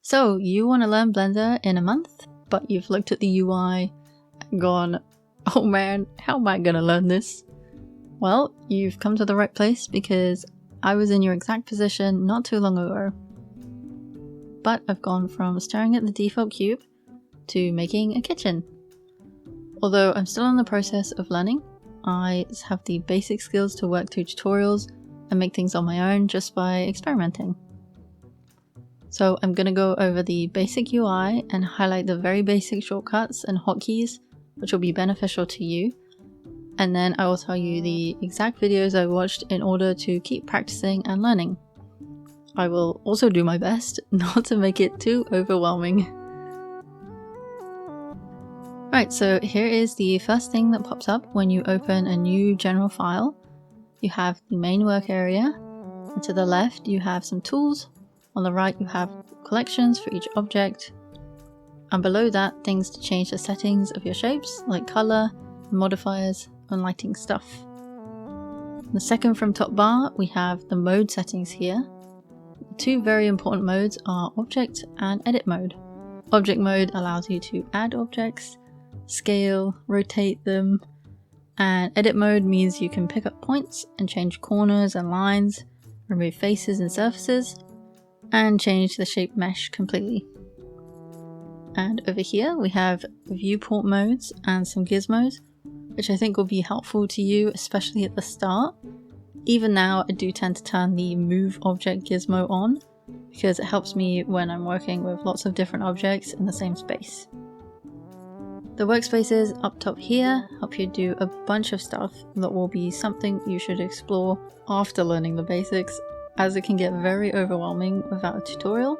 So you want to learn Blender in a month, but you've looked at the UI and gone, oh man, how am I gonna learn this? Well, you've come to the right place because I was in your exact position not too long ago. But I've gone from staring at the default cube to making a kitchen. Although I'm still in the process of learning, I have the basic skills to work through tutorials and make things on my own just by experimenting. So I'm going to go over the basic UI and highlight the very basic shortcuts and hotkeys which will be beneficial to you. And then I will tell you the exact videos I watched in order to keep practicing and learning. I will also do my best not to make it too overwhelming. Right, so here is the first thing that pops up when you open a new general file. You have the main work area, and to the left you have some tools. On the right you have collections for each object, and below that things to change the settings of your shapes like color, modifiers, and lighting stuff. The second from top bar we have the mode settings here. The two very important modes are object and edit mode. Object mode allows you to add objects, scale, rotate them, and edit mode means you can pick up points and change corners and lines, remove faces and surfaces, and change the shape mesh completely. And over here we have viewport modes and some gizmos, which I think will be helpful to you, especially at the start. Even now I do tend to turn the move object gizmo on because it helps me when I'm working with lots of different objects in the same space. The workspaces up top here help you do a bunch of stuff that will be something you should explore after learning the basics, as it can get very overwhelming without a tutorial.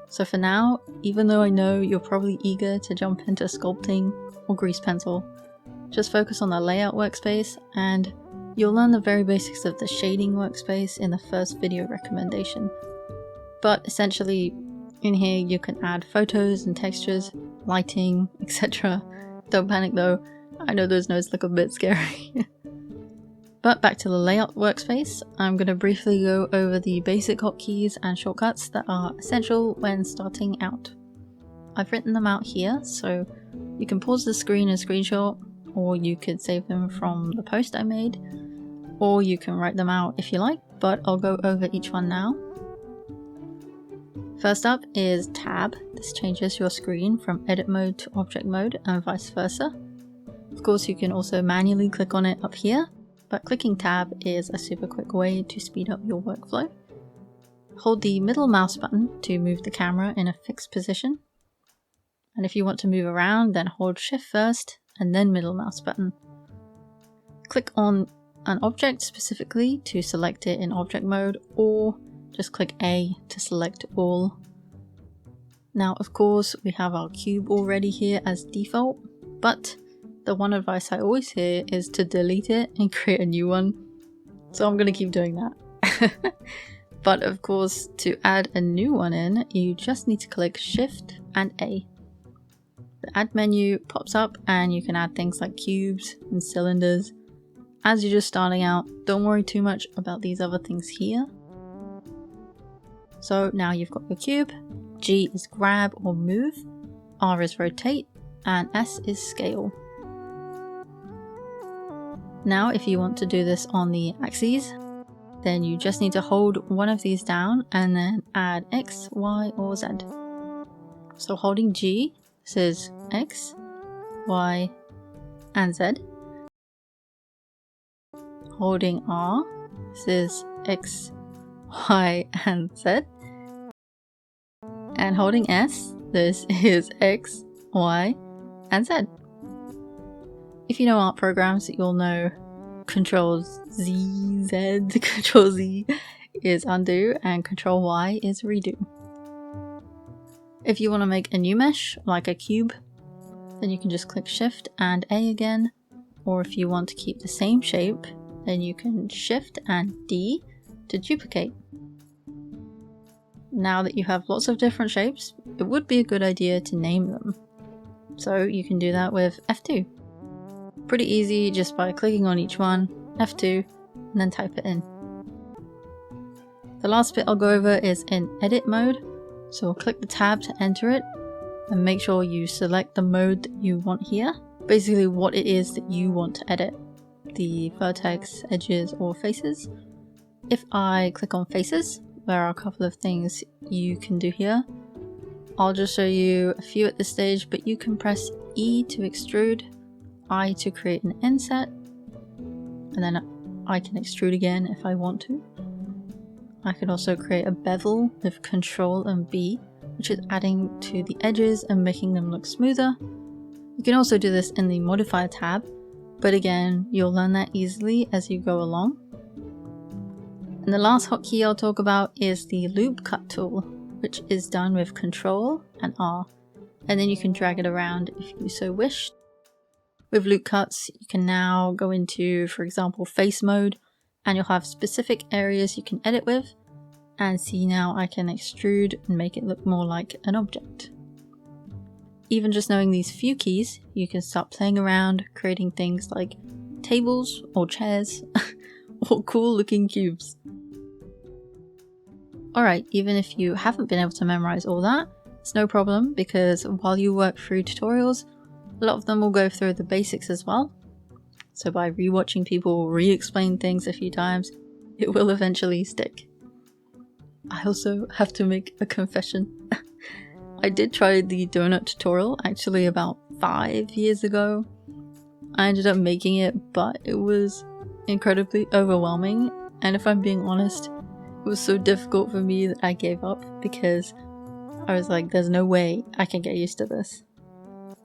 So for now, even though I know you're probably eager to jump into sculpting or grease pencil, just focus on the layout workspace and you'll learn the very basics of the shading workspace in the first video recommendation. But essentially, in here you can add photos and textures, lighting, etc. Don't panic though, I know those notes look a bit scary. But back to the layout workspace, I'm going to briefly go over the basic hotkeys and shortcuts that are essential when starting out. I've written them out here, so you can pause the screen and screenshot, or you could save them from the post I made, or you can write them out if you like, but I'll go over each one now. First up is tab. This changes your screen from edit mode to object mode and vice versa. Of course you can also manually click on it up here, but clicking tab is a super quick way to speed up your workflow. Hold the middle mouse button to move the camera in a fixed position. And if you want to move around, then hold shift first and then middle mouse button. Click on an object specifically to select it in object mode, or just click A to select all. Now of course we have our cube already here as default, but the one advice I always hear is to delete it and create a new one. So I'm gonna keep doing that. But of course to add a new one in, you just need to click Shift and A. The add menu pops up and you can add things like cubes and cylinders. As you're just starting out, don't worry too much about these other things here. So now you've got your cube, G is grab or move, R is rotate, and S is scale. Now if you want to do this on the axes, then you just need to hold one of these down and then add X, Y, or Z. So holding G, this is X, Y, and Z. Holding R, this is X, Y, and Z. And holding S, this is X, Y, and Z. If you know art programs, you'll know Control Z, Z, Control Z is undo and Control Y is redo. If you want to make a new mesh, like a cube, then you can just click Shift and A again, or if you want to keep the same shape, then you can Shift and D to duplicate. Now that you have lots of different shapes, it would be a good idea to name them. So you can do that with F2. Pretty easy, just by clicking on each one, F2, and then type it in. The last bit I'll go over is in edit mode. So click the tab to enter it and make sure you select the mode that you want here. Basically what it is that you want to edit, the vertex, edges or faces. If I click on faces, there are a couple of things you can do here. I'll just show you a few at this stage, but you can press E to extrude, I to create an inset, and then I can extrude again if I want to. I can also create a bevel with Control and B, which is adding to the edges and making them look smoother. You can also do this in the modifier tab, but again, you'll learn that easily as you go along. And the last hotkey I'll talk about is the loop cut tool, which is done with Control and R, and then you can drag it around if you so wish. With loop cuts, you can now go into, for example, face mode, and you'll have specific areas you can edit with, and see now I can extrude and make it look more like an object. Even just knowing these few keys, you can start playing around, creating things like tables or chairs or cool looking cubes. Alright, even if you haven't been able to memorize all that, it's no problem, because while you work through tutorials, a lot of them will go through the basics as well. So by rewatching people re-explain things a few times, it will eventually stick. I also have to make a confession. I did try the donut tutorial actually about 5 years ago. I ended up making it, but it was incredibly overwhelming, and if I'm being honest, it was so difficult for me that I gave up, because I was like, there's no way I can get used to this.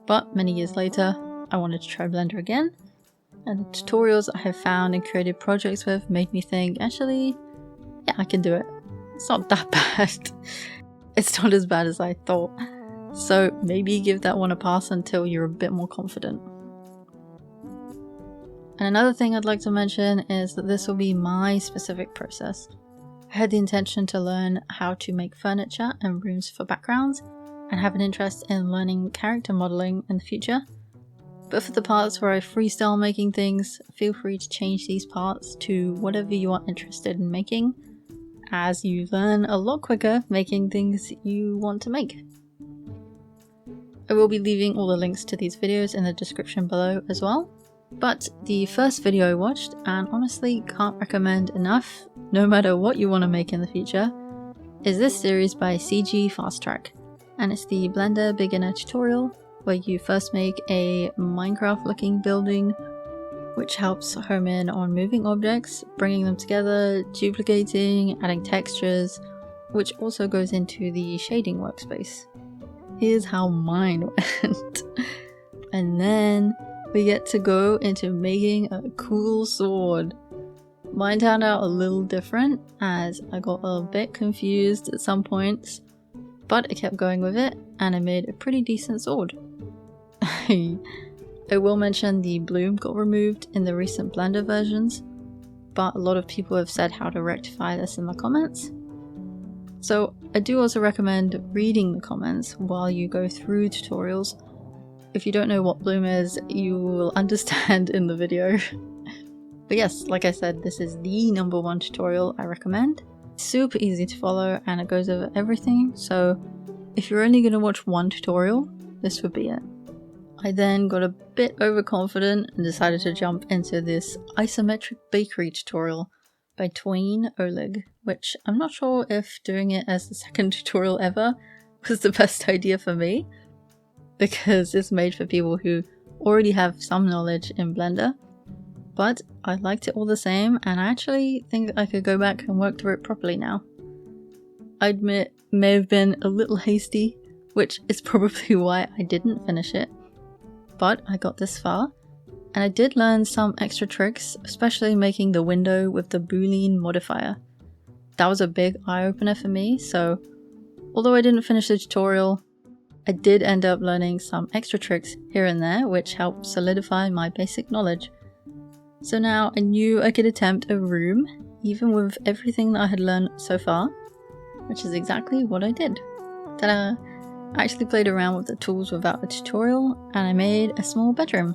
But many years later, I wanted to try Blender again, and the tutorials I have found and created projects with made me think, actually, yeah, I can do it. It's not that bad. It's not as bad as I thought. So maybe give that one a pass until you're a bit more confident. And another thing I'd like to mention is that this will be my specific process. I had the intention to learn how to make furniture and rooms for backgrounds, and have an interest in learning character modeling in the future. But for the parts where I freestyle making things, feel free to change these parts to whatever you are interested in making, as you learn a lot quicker making things you want to make. I will be leaving all the links to these videos in the description below as well. But the first video I watched, and honestly can't recommend enough, no matter what you want to make in the future, is this series by CG Fast Track. And it's the Blender beginner tutorial, where you first make a Minecraft looking building, which helps home in on moving objects, bringing them together, duplicating, adding textures, which also goes into the shading workspace. Here's how mine went. And then we get to go into making a cool sword. Mine turned out a little different, as I got a bit confused at some points, but I kept going with it, and I made a pretty decent sword. I will mention the bloom got removed in the recent Blender versions, but a lot of people have said how to rectify this in the comments. So I do also recommend reading the comments while you go through tutorials. If you don't know what bloom is, you will understand in the video. But yes, like I said, this is the #1 tutorial I recommend. It's super easy to follow and it goes over everything, so if you're only going to watch one tutorial, this would be it. I then got a bit overconfident and decided to jump into this isometric bakery tutorial by Twain Oleg, which I'm not sure if doing it as the second tutorial ever was the best idea for me, because it's made for people who already have some knowledge in Blender, but I liked it all the same, and I actually think I could go back and work through it properly now. I admit, may have been a little hasty, which is probably why I didn't finish it, but I got this far, and I did learn some extra tricks, especially making the window with the Boolean modifier. That was a big eye-opener for me, so although I didn't finish the tutorial, I did end up learning some extra tricks here and there, which helped solidify my basic knowledge. So now I knew I could attempt a room, even with everything that I had learned so far, which is exactly what I did. Ta-da! I actually played around with the tools without a tutorial, and I made a small bedroom.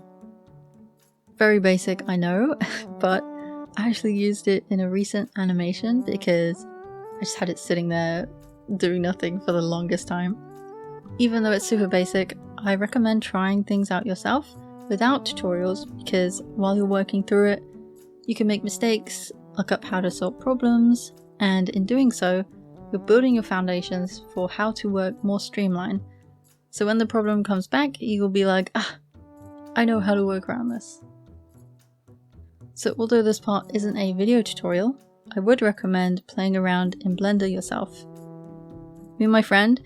Very basic, I know, but I actually used it in a recent animation because I just had it sitting there doing nothing for the longest time. Even though it's super basic, I recommend trying things out yourself without tutorials, because while you're working through it, you can make mistakes, look up how to solve problems, and in doing so, you're building your foundations for how to work more streamlined. So when the problem comes back, you'll be like, I know how to work around this. So although this part isn't a video tutorial, I would recommend playing around in Blender yourself. Me and my friend,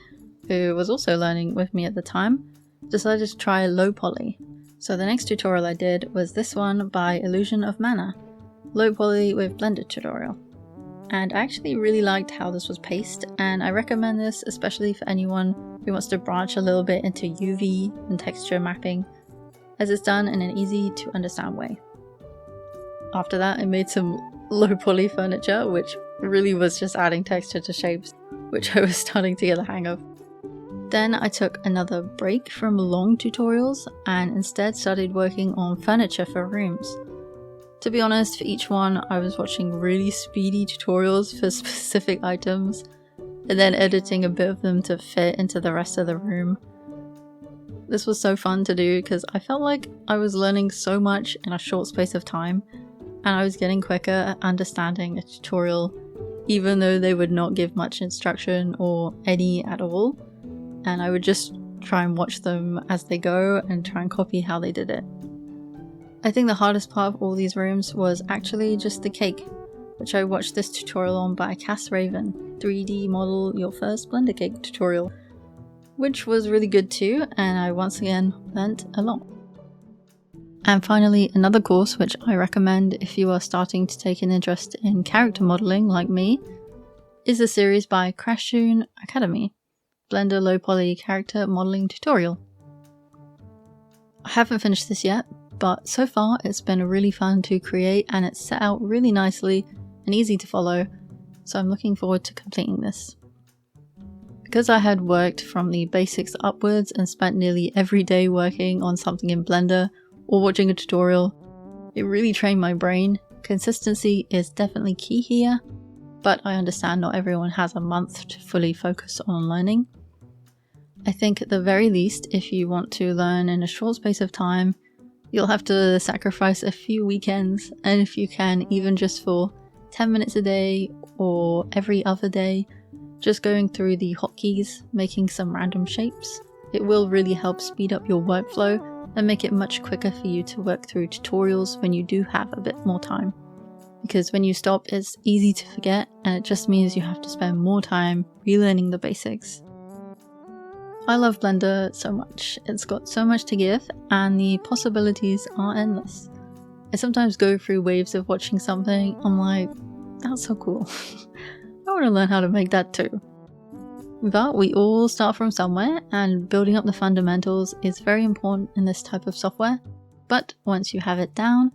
who was also learning with me at the time, decided to try low poly. So the next tutorial I did was this one by Illusion of Mana, low poly with Blender tutorial. And I actually really liked how this was paced, and I recommend this especially for anyone who wants to branch a little bit into UV and texture mapping, as it's done in an easy to understand way. After that, I made some low poly furniture, which really was just adding texture to shapes, which I was starting to get the hang of. Then I took another break from long tutorials and instead started working on furniture for rooms. To be honest, for each one I was watching really speedy tutorials for specific items and then editing a bit of them to fit into the rest of the room. This was so fun to do because I felt like I was learning so much in a short space of time, and I was getting quicker at understanding a tutorial even though they would not give much instruction or any at all, and I would just try and watch them as they go and try and copy how they did it. I think the hardest part of all these rooms was actually just the cake, which I watched this tutorial on by Cass Raven, 3D Model Your First Blender Cake tutorial, which was really good too, and I once again learnt a lot. And finally, another course which I recommend if you are starting to take an interest in character modeling like me is a series by Crashtoon Academy, Blender Low Poly Character Modeling Tutorial. I haven't finished this yet, but so far it's been really fun to create and it's set out really nicely and easy to follow, so I'm looking forward to completing this. Because I had worked from the basics upwards and spent nearly every day working on something in Blender or watching a tutorial, it really trained my brain. Consistency is definitely key here, but I understand not everyone has a month to fully focus on learning. I think at the very least, if you want to learn in a short space of time, you'll have to sacrifice a few weekends, and if you can, even just for 10 minutes a day or every other day, just going through the hotkeys, making some random shapes. It will really help speed up your workflow and make it much quicker for you to work through tutorials when you do have a bit more time. Because when you stop, it's easy to forget, and it just means you have to spend more time relearning the basics. I love Blender so much. It's got so much to give, and the possibilities are endless. I sometimes go through waves of watching something, I'm like, that's so cool. I want to learn how to make that too. But we all start from somewhere, and building up the fundamentals is very important in this type of software. But once you have it down,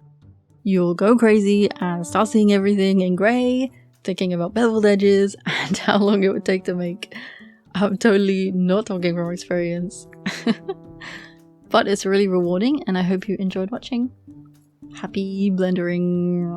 you'll go crazy and start seeing everything in grey, thinking about beveled edges and how long it would take to make. I'm totally not talking from experience. But it's really rewarding, and I hope you enjoyed watching. Happy blendering.